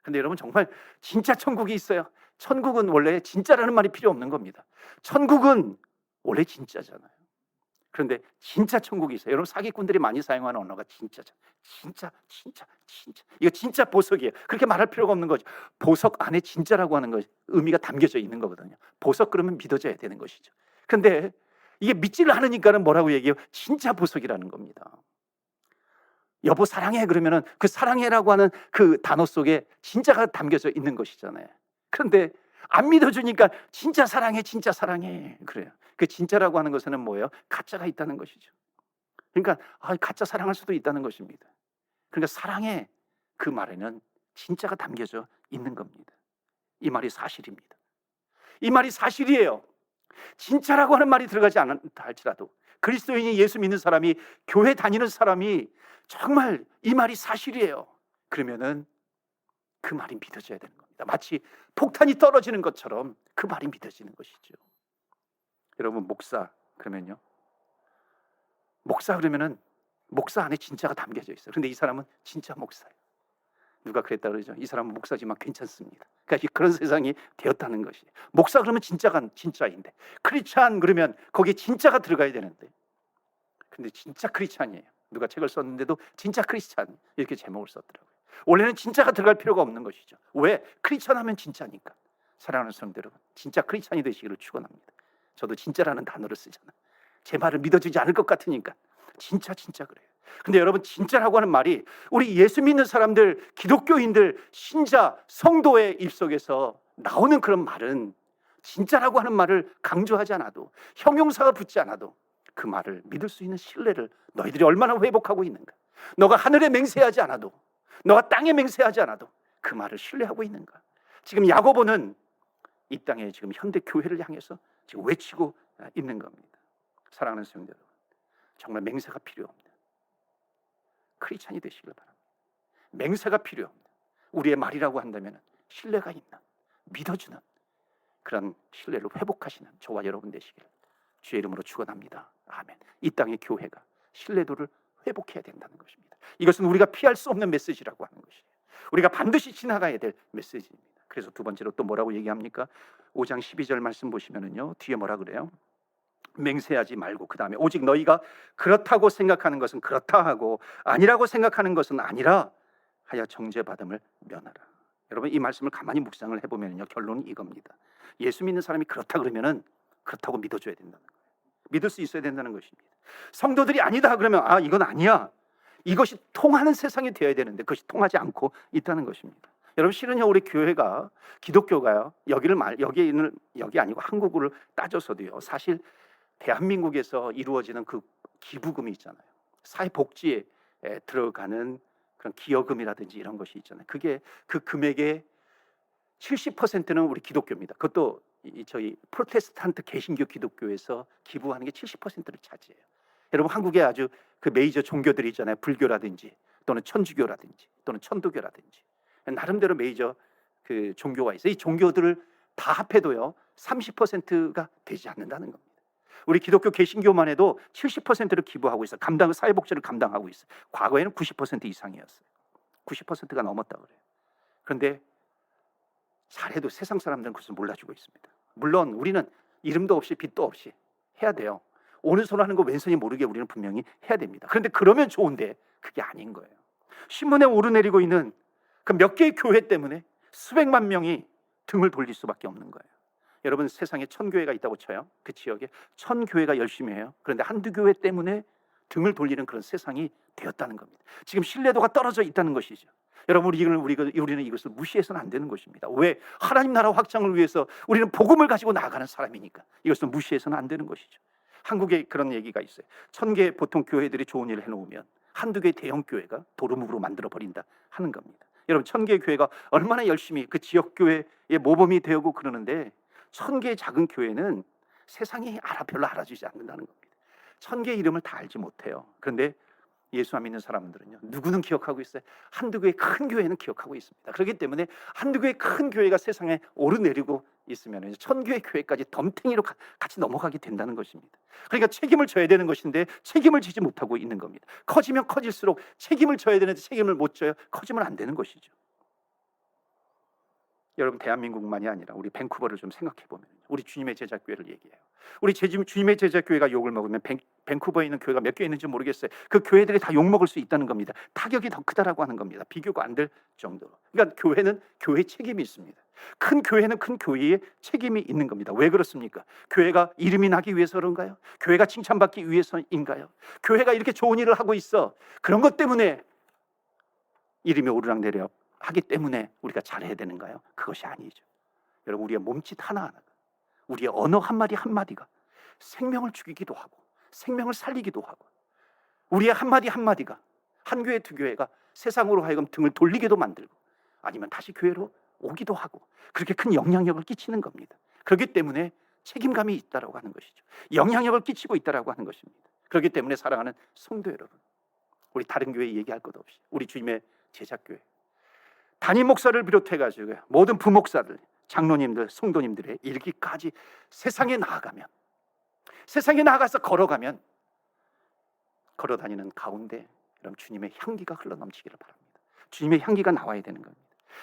근데 여러분, 정말 진짜 천국이 있어요. 천국은 원래 진짜라는 말이 필요 없는 겁니다. 천국은 원래 진짜잖아요. 그런데 진짜 천국이 있어요. 여러분, 사기꾼들이 많이 사용하는 언어가 진짜잖아요. 진짜. 이거 진짜 보석이에요. 그렇게 말할 필요가 없는 거죠. 보석 안에 진짜라고 하는 것, 의미가 담겨져 있는 거거든요. 보석 그러면 믿어져야 되는 것이죠. 그런데 이게 믿지를 않으니까는 뭐라고 얘기해요? 진짜 보석이라는 겁니다. 여보 사랑해 그러면은 그 사랑해라고 하는 그 단어 속에 진짜가 담겨져 있는 것이잖아요. 그런데 안 믿어주니까 진짜 사랑해 그래요. 그 진짜라고 하는 것에는 뭐예요? 가짜가 있다는 것이죠. 그러니까 가짜 사랑할 수도 있다는 것입니다. 그러니까 사랑해, 그 말에는 진짜가 담겨져 있는 겁니다. 이 말이 사실입니다. 이 말이 사실이에요. 진짜라고 하는 말이 들어가지 않다 할지라도 그리스도인이, 예수 믿는 사람이, 교회 다니는 사람이 정말 이 말이 사실이에요. 그러면은 그 말이 믿어져야 되는 겁니다. 마치 폭탄이 떨어지는 것처럼 그 말이 믿어지는 것이죠. 여러분, 목사 그러면은 목사 안에 진짜가 담겨져 있어요. 그런데 이 사람은 진짜 목사예요. 누가 그랬다 그러죠? 이 사람은 목사지만 괜찮습니다. 그러니까 그런 세상이 되었다는 것이에요. 목사 그러면 진짜가 진짜인데, 크리스찬 그러면 거기에 진짜가 들어가야 되는데, 근데 진짜 크리스찬이에요. 누가 책을 썼는데도 진짜 크리스찬 이렇게 제목을 썼더라고요. 원래는 진짜가 들어갈 필요가 없는 것이죠. 왜? 크리스찬 하면 진짜니까. 사랑하는 성도 여러분, 진짜 크리스찬이 되시기를 축원합니다. 저도 진짜라는 단어를 쓰잖아요. 제 말을 믿어주지 않을 것 같으니까 진짜 그래요. 근데 여러분, 진짜라고 하는 말이 우리 예수 믿는 사람들, 기독교인들, 신자, 성도의 입속에서 나오는 그런 말은 진짜라고 하는 말을 강조하지 않아도, 형용사가 붙지 않아도 그 말을 믿을 수 있는 신뢰를 너희들이 얼마나 회복하고 있는가. 너가 하늘에 맹세하지 않아도, 너가 땅에 맹세하지 않아도 그 말을 신뢰하고 있는가. 지금 야고보는 이 땅에 지금 현대 교회를 향해서 지금 외치고 있는 겁니다. 사랑하는 성도 여러분, 정말 맹세가 필요합니다. 크리스찬이 되시길 바랍니다. 맹세가 필요합니다. 우리의 말이라고 한다면 신뢰가 있는, 믿어주는 그런 신뢰를 회복하시는 저와 여러분 되시길 주의 이름으로 축원합니다. 아멘. 이 땅의 교회가 신뢰도를 회복해야 된다는 것입니다. 이것은 우리가 피할 수 없는 메시지라고 하는 것이에요. 우리가 반드시 지나가야 될 메시지입니다. 그래서 두 번째로 또 뭐라고 얘기합니까? 5장 12절 말씀 보시면은요, 뒤에 뭐라 그래요? 맹세하지 말고 그 다음에 오직 너희가 그렇다고 생각하는 것은 그렇다 하고 아니라고 생각하는 것은 아니라 하여 정죄받음을 면하라. 여러분, 이 말씀을 가만히 묵상을 해보면요, 결론은 이겁니다. 예수 믿는 사람이 그렇다 그러면은 그렇다고 믿어줘야 된다는 거예요. 믿을 수 있어야 된다는 것입니다. 성도들이 아니다 그러면 이건 아니야, 이것이 통하는 세상이 되어야 되는데 그것이 통하지 않고 있다는 것입니다. 여러분, 실은요, 우리 교회가, 기독교가요, 여기 아니고 한국을 따져서도요, 사실 대한민국에서 이루어지는 그 기부금이 있잖아요. 사회복지에 들어가는 그런 기여금이라든지 이런 것이 있잖아요. 그게 그 금액의 70%는 우리 기독교입니다. 그것도 저희 프로테스탄트 개신교 기독교에서 기부하는 게 70%를 차지해요. 여러분, 한국에 아주 그 메이저 종교들이 있잖아요. 불교라든지 또는 천주교라든지 또는 천도교라든지 나름대로 메이저 그 종교가 있어요. 이 종교들을 다 합해도요 30%가 되지 않는다는 겁니다. 우리 기독교 개신교만 해도 70%를 기부하고 있어요. 사회복지를 감당하고 있어요. 과거에는 90% 이상이었어요. 90%가 넘었다 그래요. 그런데 잘해도 세상 사람들은 그것을 몰라주고 있습니다. 물론 우리는 이름도 없이 빚도 없이 해야 돼요. 오른손 하는 거 왼손이 모르게 우리는 분명히 해야 됩니다. 그런데 그러면 좋은데 그게 아닌 거예요. 신문에 오르내리고 있는 그 몇 개의 교회 때문에 수백만 명이 등을 돌릴 수밖에 없는 거예요. 여러분, 세상에 1000교회가 있다고 쳐요. 그 지역에 1000교회가 열심히 해요. 그런데 한두 교회 때문에 등을 돌리는 그런 세상이 되었다는 겁니다. 지금 신뢰도가 떨어져 있다는 것이죠. 여러분, 우리는 이것을 무시해서는 안 되는 것입니다. 왜? 하나님 나라 확장을 위해서 우리는 복음을 가지고 나아가는 사람이니까 이것을 무시해서는 안 되는 것이죠. 한국에 그런 얘기가 있어요. 1000개 보통 교회들이 좋은 일을 해놓으면 한두 개의 대형 교회가 도루묵으로 만들어 버린다 하는 겁니다. 여러분, 1000개의 교회가 얼마나 열심히 그 지역 교회의 모범이 되고 그러는데 1000개의 작은 교회는 세상이 별로 알아주지 않는다는 겁니다. 1000개의 이름을 다 알지 못해요. 그런데 예수 안 믿는 사람들은요, 누구는 기억하고 있어요. 한두 개의 큰 교회는 기억하고 있습니다. 그렇기 때문에 한두 개의 큰 교회가 세상에 오르내리고 있으면 1000개의 교회까지 덤탱이로 같이 넘어가게 된다는 것입니다. 그러니까 책임을 져야 되는 것인데 책임을 지지 못하고 있는 겁니다. 커지면 커질수록 책임을 져야 되는데 책임을 못 져요. 커지면 안 되는 것이죠. 여러분, 대한민국만이 아니라 우리 밴쿠버를 좀 생각해 보면 우리 주님의 제자교회를 얘기해요. 우리 주님의 제자교회가 욕을 먹으면 밴쿠버에 있는 교회가 몇 개 있는지 모르겠어요. 그 교회들이 다 욕 먹을 수 있다는 겁니다. 타격이 더 크다라고 하는 겁니다. 비교가 안 될 정도로. 그러니까 교회는 교회의 책임이 있습니다. 큰 교회는 큰 교회의 책임이 있는 겁니다. 왜 그렇습니까? 교회가 이름이 나기 위해서 그런가요? 교회가 칭찬받기 위해서인가요? 교회가 이렇게 좋은 일을 하고 있어, 그런 것 때문에 이름이 오르락내리락 하기 때문에 우리가 잘해야 되는가요? 그것이 아니죠. 여러분, 우리의 몸짓 하나하나가, 우리의 언어 한마디 한마디가 생명을 죽이기도 하고 생명을 살리기도 하고, 우리의 한마디 한마디가 한 교회 두 교회가 세상으로 하여금 등을 돌리게도 만들고 아니면 다시 교회로 오기도 하고 그렇게 큰 영향력을 끼치는 겁니다. 그렇기 때문에 책임감이 있다라고 하는 것이죠. 영향력을 끼치고 있다라고 하는 것입니다. 그렇기 때문에 사랑하는 성도 여러분, 우리 다른 교회 얘기할 것 없이 우리 주님의 제자교회 담임 목사를 비롯해가지고 모든 부목사들, 장로님들, 성도님들의 이르기까지 세상에 나아가서 걸어가면 걸어다니는 가운데 여러분, 주님의 향기가 흘러넘치기를 바랍니다. 주님의 향기가 나와야 되는 겁니다.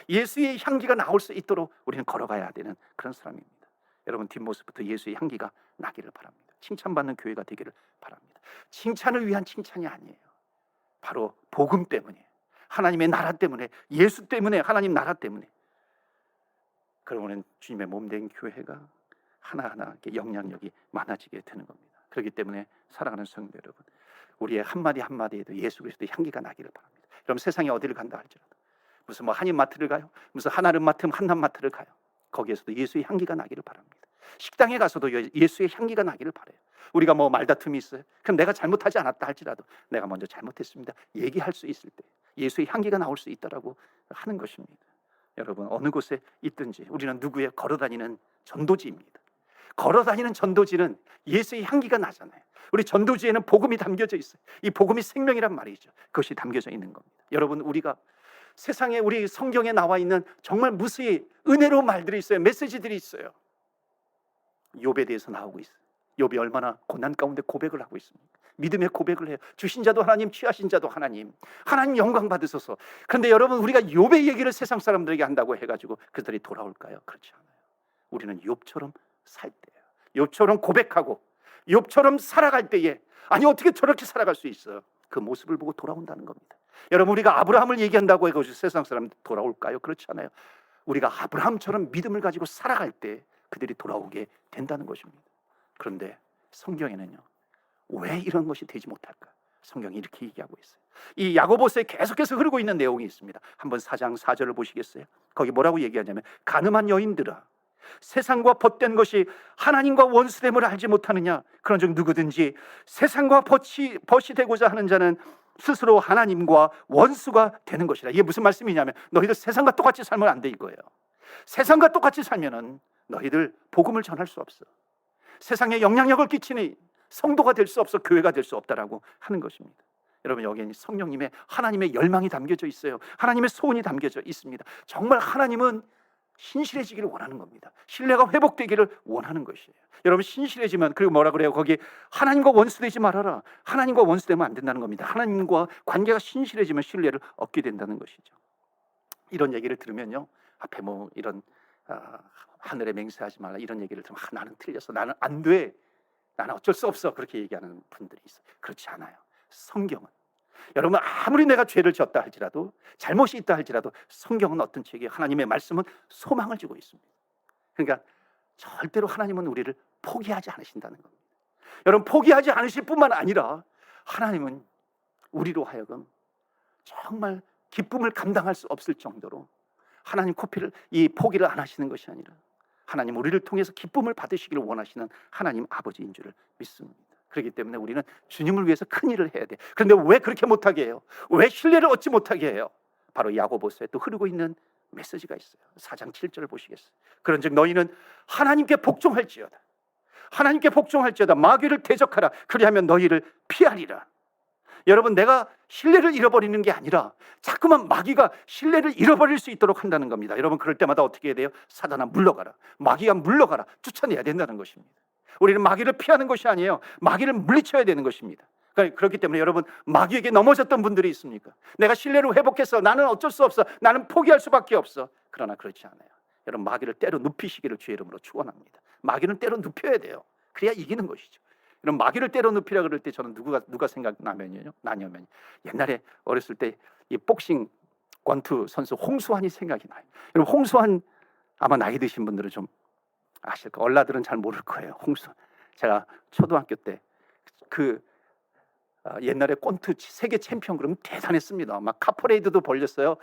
예수의 향기가 나올 수 있도록 우리는 걸어가야 되는 그런 사람입니다. 여러분, 뒷모습부터 예수의 향기가 나기를 바랍니다. 칭찬받는 교회가 되기를 바랍니다. 칭찬을 위한 칭찬이 아니에요. 바로 복음 때문에, 하나님의 나라 때문에, 예수 때문에, 하나님 나라 때문에. 그러면 주님의 몸된 교회가 하나하나 영향력이 많아지게 되는 겁니다. 그렇기 때문에 사랑하는 성도 여러분, 우리의 한마디 한마디에도 예수 그리스도의 향기가 나기를 바랍니다. 그럼 세상에 어디를 간다 할지라도, 무슨 한인마트를 가요, 무슨 한아름마트, 한남마트를 가요, 거기에서도 예수의 향기가 나기를 바랍니다. 식당에 가서도 예수의 향기가 나기를 바라요. 우리가 말다툼이 있어요. 그럼 내가 잘못하지 않았다 할지라도 내가 먼저 잘못했습니다 얘기할 수 있을 때 예수의 향기가 나올 수 있다라고 하는 것입니다. 여러분, 어느 곳에 있든지 우리는 누구의 걸어다니는 전도지입니다. 걸어다니는 전도지는 예수의 향기가 나잖아요. 우리 전도지에는 복음이 담겨져 있어요. 이 복음이 생명이란 말이죠. 그것이 담겨져 있는 겁니다. 여러분, 우리가 세상에 우리 성경에 나와 있는 정말 무수히 은혜로운 말들이 있어요. 메시지들이 있어요. 욥에 대해서 나오고 있어요. 욥이 얼마나 고난 가운데 고백을 하고 있습니까? 믿음의 고백을 해요. 주신 자도 하나님, 취하신 자도 하나님. 하나님 영광 받으소서. 그런데 여러분, 우리가 욥의 얘기를 세상 사람들에게 한다고 해가지고 그들이 돌아올까요? 그렇지 않아요. 우리는 욥처럼 살 때예요. 욥처럼 고백하고 욥처럼 살아갈 때에, 아니 어떻게 저렇게 살아갈 수 있어? 그 모습을 보고 돌아온다는 겁니다. 여러분, 우리가 아브라함을 얘기한다고 해가지고 세상 사람들 돌아올까요? 그렇지 않아요. 우리가 아브라함처럼 믿음을 가지고 살아갈 때 그들이 돌아오게 된다는 것입니다. 그런데 성경에는요, 왜 이런 것이 되지 못할까? 성경이 이렇게 얘기하고 있어요. 이 야고보서에 계속해서 흐르고 있는 내용이 있습니다. 한번 4장 4절을 보시겠어요? 거기 뭐라고 얘기하냐면, 가늠한 여인들아, 세상과 벗된 것이 하나님과 원수됨을 알지 못하느냐? 그런즉 누구든지 세상과 벗이 되고자 하는 자는 스스로 하나님과 원수가 되는 것이라. 이게 무슨 말씀이냐면, 너희들 세상과 똑같이 살면 안 돼, 이거예요. 세상과 똑같이 살면은 너희들 복음을 전할 수 없어. 세상에 영향력을 끼치는 성도가 될 수 없어, 교회가 될 수 없다라고 하는 것입니다. 여러분, 여기에는 성령님의, 하나님의 열망이 담겨져 있어요. 하나님의 소원이 담겨져 있습니다. 정말 하나님은 신실해지기를 원하는 겁니다. 신뢰가 회복되기를 원하는 것이에요. 여러분, 신실해지면, 그리고 뭐라 그래요? 거기 하나님과 원수되지 말아라. 하나님과 원수되면 안 된다는 겁니다. 하나님과 관계가 신실해지면 신뢰를 얻게 된다는 것이죠. 이런 얘기를 들으면요, 앞에 뭐 이런 하늘에 맹세하지 말라 이런 얘기를 들으면, 나는 틀렸어, 나는 안 돼, 나는 어쩔 수 없어, 그렇게 얘기하는 분들이 있어요. 그렇지 않아요. 성경은, 여러분, 아무리 내가 죄를 지었다 할지라도, 잘못이 있다 할지라도, 성경은 어떤 책이에요? 하나님의 말씀은 소망을 주고 있습니다. 그러니까 절대로 하나님은 우리를 포기하지 않으신다는 겁니다. 여러분, 포기하지 않으실 뿐만 아니라 하나님은 우리로 하여금 정말 기쁨을 감당할 수 없을 정도로 하나님 이 포기를 안 하시는 것이 아니라 하나님 우리를 통해서 기쁨을 받으시기를 원하시는 하나님 아버지인 줄을 믿습니다. 그렇기 때문에 우리는 주님을 위해서 큰 일을 해야 돼. 그런데 왜 그렇게 못하게 해요? 왜 신뢰를 얻지 못하게 해요? 바로 야고보서에 또 흐르고 있는 메시지가 있어요. 4장 7절을 보시겠어요? 그런즉 너희는 하나님께 복종할지어다. 하나님께 복종할지어다. 마귀를 대적하라. 그리하면 너희를 피하리라. 여러분, 내가 신뢰를 잃어버리는 게 아니라 자꾸만 마귀가 신뢰를 잃어버릴 수 있도록 한다는 겁니다. 여러분, 그럴 때마다 어떻게 해야 돼요? 사단아 물러가라, 마귀가 물러가라, 쫓아내야 된다는 것입니다. 우리는 마귀를 피하는 것이 아니에요. 마귀를 물리쳐야 되는 것입니다. 그렇기 때문에 여러분, 마귀에게 넘어졌던 분들이 있습니까? 내가 신뢰를 회복해서 나는 어쩔 수 없어, 나는 포기할 수밖에 없어. 그러나 그렇지 않아요. 여러분, 마귀를 때로 눕히시기를 주의 이름으로 축원합니다. 마귀는 때로 눕혀야 돼요. 그래야 이기는 것이죠. 이런 마귀를 때려 눕히라 그럴 때 저는 누가 생각나면요, 옛날에 어렸을 때 이 복싱 권투 선수 홍수환이 생각이 나요. 여러분, 홍수환 아마 나이 드신 분들은 좀 아실 거예요. 얼라들은 잘 모를 거예요. 홍수환. 제가 초등학교 때 옛날에 권투 세계 챔피언 그러면 대단했습니다. 막 카퍼레이드도 벌렸어요.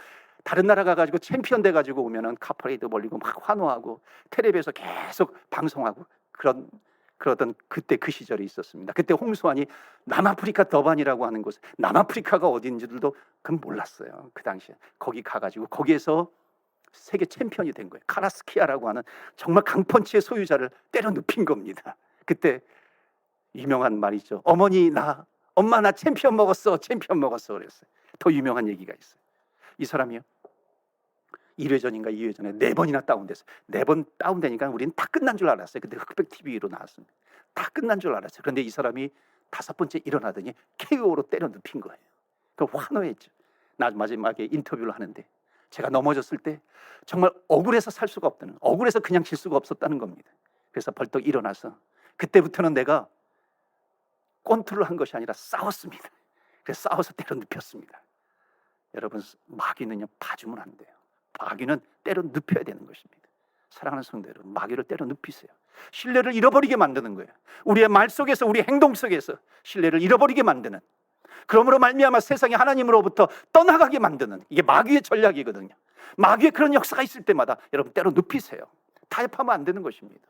다른 나라 가가지고 챔피언 돼가지고 오면은 카퍼레이드 벌리고 막 환호하고 텔레비에서 계속 방송하고 그러던 그때 그 시절이 있었습니다. 그때 홍수환이 남아프리카 더반이라고 하는 곳, 남아프리카가 어딘지들도 그건 몰랐어요. 그 당시에 거기 가가지고 거기에서 세계 챔피언이 된 거예요. 카라스키아라고 하는 정말 강펀치의 소유자를 때려 눕힌 겁니다. 그때 유명한 말이죠. 엄마 나 챔피언 먹었어 그랬어요. 더 유명한 얘기가 있어요. 이 사람이요, 1회전인가 2회전에 4번이나 다운됐어요. 4번 다운되니까 우리는 다 끝난 줄 알았어요. 근데 흑백 TV로 나왔습니다. 다 끝난 줄 알았어요. 그런데 이 사람이 5번째 일어나더니 KO로 때려 눕힌 거예요. 그 환호했죠. 나 마지막에 인터뷰를 하는데, 제가 넘어졌을 때 정말 억울해서 살 수가 없다는, 억울해서 그냥 질 수가 없었다는 겁니다. 그래서 벌떡 일어나서 그때부터는 내가 권투를 한 것이 아니라 싸웠습니다. 그래서 싸워서 때려 눕혔습니다. 여러분, 마귀는요, 봐주면 안 돼요. 마귀는 때려 눕혀야 되는 것입니다. 사랑하는 성도 여러분, 마귀를 때려 눕히세요. 신뢰를 잃어버리게 만드는 거예요. 우리의 말 속에서, 우리 행동 속에서 신뢰를 잃어버리게 만드는, 그러므로 말미암아 세상이 하나님으로부터 떠나가게 만드는, 이게 마귀의 전략이거든요. 마귀의 그런 역사가 있을 때마다 여러분 때려 눕히세요. 타협하면 안 되는 것입니다.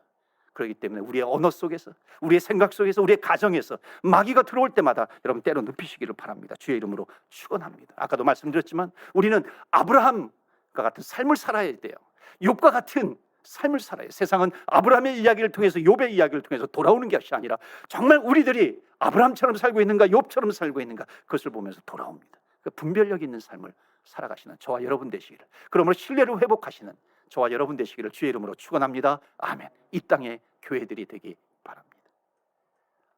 그렇기 때문에 우리의 언어 속에서, 우리의 생각 속에서, 우리의 가정에서 마귀가 들어올 때마다 여러분 때려 눕히시기를 바랍니다. 주의 이름으로 축원합니다. 아까도 말씀드렸지만 우리는 아브라함과 같은 삶을 살아야 돼요. 욥과 같은 삶을 살아요. 세상은 아브라함의 이야기를 통해서, 욥의 이야기를 통해서 돌아오는 것이 아니라 정말 우리들이 아브라함처럼 살고 있는가, 욥처럼 살고 있는가, 그것을 보면서 돌아옵니다. 그 분별력 있는 삶을 살아가시는 저와 여러분 되시기를, 그러므로 신뢰를 회복하시는 저와 여러분 되시기를 주의 이름으로 축원합니다. 아멘. 이 땅의 교회들이 되기 바랍니다.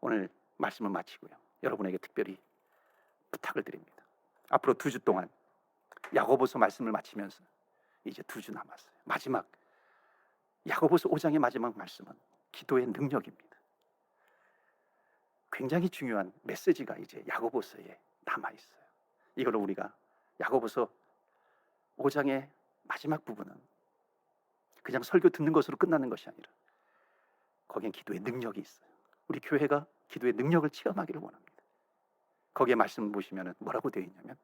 오늘 말씀을 마치고요, 여러분에게 특별히 부탁을 드립니다. 앞으로 2주 동안 야고보서 말씀을 마치면서 이제 2주 남았어요. 마지막 야고보서 5장의 마지막 말씀은 기도의 능력입니다. 굉장히 중요한 메시지가 이제 야고보서에 남아있어요. 이걸 우리가 야고보서 5장의 마지막 부분은 그냥 설교 듣는 것으로 끝나는 것이 아니라 거기엔 기도의 능력이 있어요. 우리 교회가 기도의 능력을 체험하기를 원합니다. 거기에 말씀 보시면 뭐라고 되어 있냐면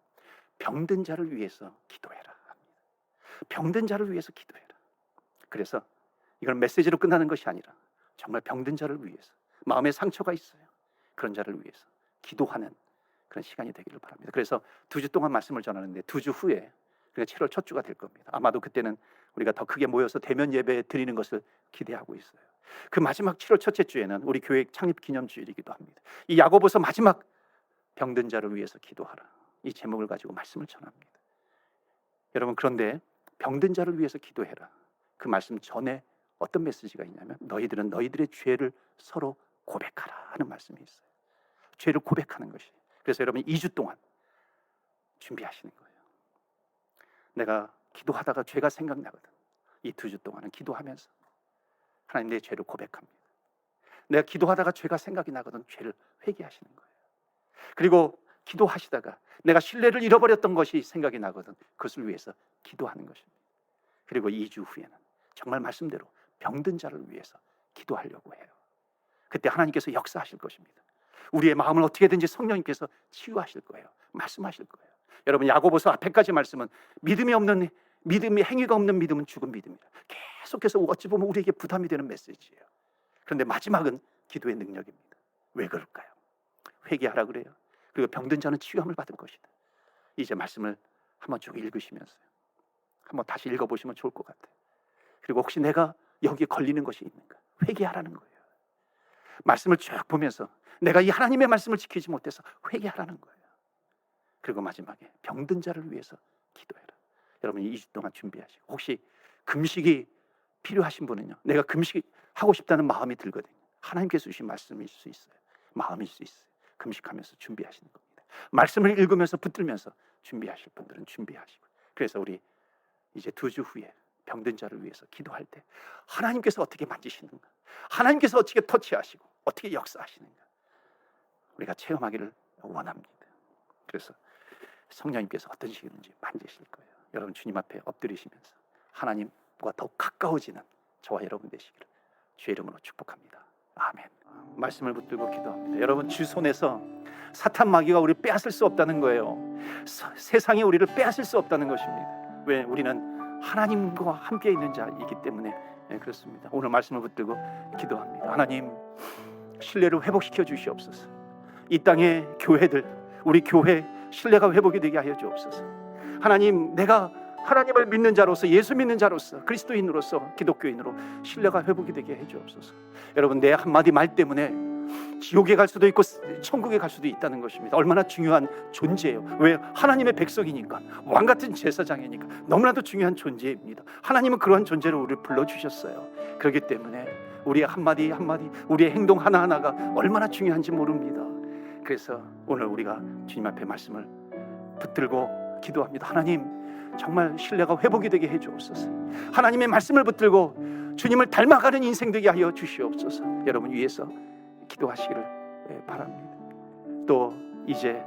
병든 자를 위해서 기도해라 합니다. 병든 자를 위해서 기도해라. 그래서 이건 메시지로 끝나는 것이 아니라 정말 병든 자를 위해서, 마음에 상처가 있어요, 그런 자를 위해서 기도하는 그런 시간이 되기를 바랍니다. 그래서 2주 동안 말씀을 전하는데 2주 후에, 그러니까 7월 첫 주가 될 겁니다. 아마도 그때는 우리가 더 크게 모여서 대면 예배 드리는 것을 기대하고 있어요. 그 마지막 7월 첫째 주에는 우리 교회 창립 기념주일이기도 합니다. 이 야고보서 마지막 병든 자를 위해서 기도하라, 이 제목을 가지고 말씀을 전합니다. 여러분, 그런데 병든 자를 위해서 기도해라, 그 말씀 전에 어떤 메시지가 있냐면 너희들은 너희들의 죄를 서로 고백하라 하는 말씀이 있어요. 죄를 고백하는 것이. 그래서 여러분 2주 동안 준비하시는 거예요. 내가 기도하다가 죄가 생각나거든. 이 2주 동안은 기도하면서 하나님, 내 죄를 고백합니다. 내가 기도하다가 죄가 생각이 나거든. 죄를 회개하시는 거예요. 그리고 기도하시다가 내가 신뢰를 잃어버렸던 것이 생각이 나거든. 그것을 위해서 기도하는 것입니다. 그리고 2주 후에는 정말 말씀대로 병든 자를 위해서 기도하려고 해요. 그때 하나님께서 역사하실 것입니다. 우리의 마음을 어떻게든지 성령님께서 치유하실 거예요. 말씀하실 거예요. 여러분, 야고보서 앞에까지 말씀은 믿음이 행위가 없는 믿음은 죽은 믿음이다. 계속해서 어찌 보면 우리에게 부담이 되는 메시지예요. 그런데 마지막은 기도의 능력입니다. 왜 그럴까요? 회개하라 그래요. 그리고 병든 자는 치유함을 받을 것이다. 이제 말씀을 한번 쭉 읽으시면서요, 한번 다시 읽어보시면 좋을 것 같아요. 그리고 혹시 내가 여기에 걸리는 것이 있는가, 회개하라는 거예요. 말씀을 쭉 보면서 내가 이 하나님의 말씀을 지키지 못해서 회개하라는 거예요. 그리고 마지막에 병든 자를 위해서 기도해라. 여러분, 2주 동안 준비하시고, 혹시 금식이 필요하신 분은요, 내가 금식하고 싶다는 마음이 들거든요. 하나님께서 주신 말씀일 수 있어요. 마음일 수 있어요. 금식하면서 준비하시는 겁니다. 말씀을 읽으면서 붙들면서 준비하실 분들은 준비하시고. 그래서 우리 이제 2주 후에 병든 자를 위해서 기도할 때 하나님께서 어떻게 만지시는가, 하나님께서 어떻게 터치하시고 어떻게 역사하시는가, 우리가 체험하기를 원합니다. 그래서 성령님께서 어떤 식이든지 만지실 거예요. 여러분, 주님 앞에 엎드리시면서 하나님과 더욱 가까워지는 저와 여러분 되시기를 주의 이름으로 축복합니다. 아멘. 말씀을 붙들고 기도합니다. 여러분, 주 손에서 사탄 마귀가 우리를 빼앗을 수 없다는 거예요. 세상이 우리를 빼앗을 수 없다는 것입니다. 왜? 우리는 하나님과 함께 있는 자이기 때문에 그렇습니다. 오늘 말씀을 붙들고 기도합니다. 하나님, 신뢰를 회복시켜 주시옵소서. 이 땅의 교회들, 우리 교회 신뢰가 회복이 되게 하여 주옵소서. 하나님, 내가 하나님을 믿는 자로서, 예수 믿는 자로서, 그리스도인으로서, 기독교인으로 신뢰가 회복이 되게 해 주옵소서. 여러분, 내 한마디 말 때문에 지옥에 갈 수도 있고 천국에 갈 수도 있다는 것입니다. 얼마나 중요한 존재예요. 왜? 하나님의 백성이니까, 왕같은 제사장이니까 너무나도 중요한 존재입니다. 하나님은 그러한 존재로 우리를 불러주셨어요. 그렇기 때문에 우리의 한마디 한마디, 우리의 행동 하나하나가 얼마나 중요한지 모릅니다. 그래서 오늘 우리가 주님 앞에 말씀을 붙들고 기도합니다. 하나님, 정말 신뢰가 회복이 되게 해주옵소서. 하나님의 말씀을 붙들고 주님을 닮아가는 인생 되게 하여 주시옵소서. 여러분 위해서 기도하시기를 바랍니다. 또 이제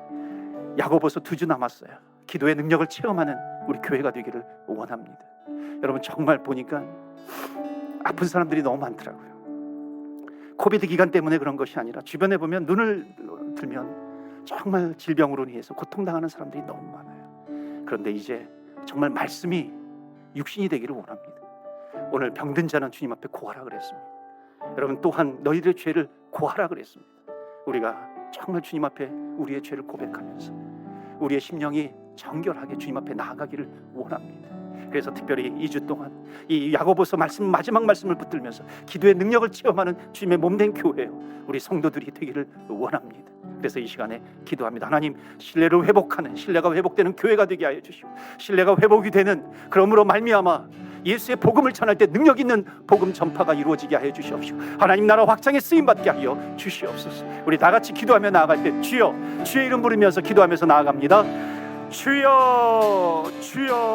야고보서 2주 남았어요. 기도의 능력을 체험하는 우리 교회가 되기를 원합니다. 여러분, 정말 보니까 아픈 사람들이 너무 많더라고요. 코비드 기간 때문에 그런 것이 아니라 주변에 보면 눈을 들면 정말 질병으로 인해서 고통당하는 사람들이 너무 많아요. 그런데 이제 정말 말씀이 육신이 되기를 원합니다. 오늘 병든 자는 주님 앞에 고하라 그랬습니다. 여러분, 또한 너희들의 죄를 고하라 그랬습니다. 우리가 정말 주님 앞에 우리의 죄를 고백하면서 우리의 심령이 정결하게 주님 앞에 나아가기를 원합니다. 그래서 특별히 2주 동안 이 야고보서 말씀, 마지막 말씀을 붙들면서 기도의 능력을 체험하는 주님의 몸된 교회요, 우리 성도들이 되기를 원합니다. 그래서 이 시간에 기도합니다. 하나님, 신뢰를 회복하는, 신뢰가 회복되는 교회가 되게 하여 주시고, 신뢰가 회복이 되는, 그러므로 말미암아 예수의 복음을 전할 때 능력 있는 복음 전파가 이루어지게 하여 주시옵시고, 하나님 나라 확장에 쓰임 받게 하여 주시옵소서. 우리 다 같이 기도하며 나아갈 때 주여, 주의 이름 부르면서 기도하면서 나아갑니다. 주여, 주여.